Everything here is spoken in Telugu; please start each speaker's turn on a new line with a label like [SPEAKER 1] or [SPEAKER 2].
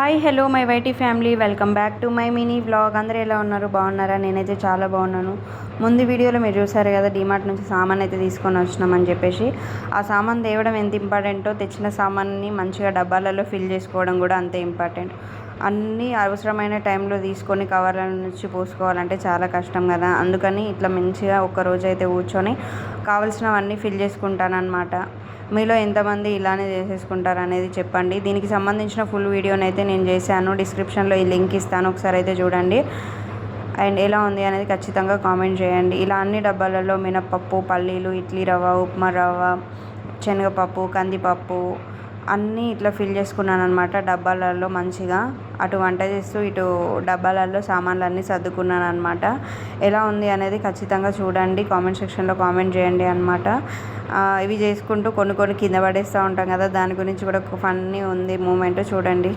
[SPEAKER 1] Hi hello my YT family, welcome back to my mini vlog. అందరూ ఎలా ఉన్నారు? బాగున్నారా? నేనైతే చాలా బాగున్నాను. ముందు వీడియోలో మీరు చూసారు కదా, డీమార్ట్ నుంచి సామాన్ అయితే తీసుకొని వచ్చినామని చెప్పేసి. ఆ సామాన్ తేవడం ఎంత ఇంపార్టెంటో, తెచ్చిన సామాన్ని మంచిగా డబ్బాలలో ఫిల్ చేసుకోవడం కూడా అంతే ఇంపార్టెంట్. అన్నీ అవసరమైన టైంలో తీసుకొని కవర్ల నుంచి పోసుకోవాలంటే చాలా కష్టం కదా. అందుకని ఇట్లా మంచిగా ఒక్కరోజు అయితే కూర్చొని కావాల్సినవన్నీ ఫిల్ చేసుకుంటానన్నమాట. మీలో ఎంతమంది ఇలానే చేసేసుకుంటారు అనేది చెప్పండి. దీనికి సంబంధించిన ఫుల్ వీడియోని అయితే నేను చేశాను, డిస్క్రిప్షన్లో ఈ లింక్ ఇస్తాను, ఒకసారి అయితే చూడండి. అండ్ ఎలా ఉంది అనేది ఖచ్చితంగా కామెంట్ చేయండి. ఇలా అన్ని డబ్బాలలో మినపప్పు, పల్లీలు, ఇడ్లీ రవ్వ, ఉప్మా రవ్వ, శనగపప్పు, కందిపప్పు అన్నీ ఇట్లా ఫిల్ చేసుకున్నాను అనమాట డబ్బాలలో. మంచిగా అటు వంట చేస్తూ ఇటు డబ్బాలలో సామాన్లు అన్నీ సర్దుకున్నాను అనమాట. ఎలా ఉంది అనేది ఖచ్చితంగా చూడండి, కామెంట్ సెక్షన్లో కామెంట్ చేయండి అనమాట. ఇవి చేసుకుంటూ కొన్ని కింద పడేస్తూ ఉంటాం కదా, దాని గురించి కూడా ఒక ఫన్నీ ఉంది మూమెంట్, చూడండి.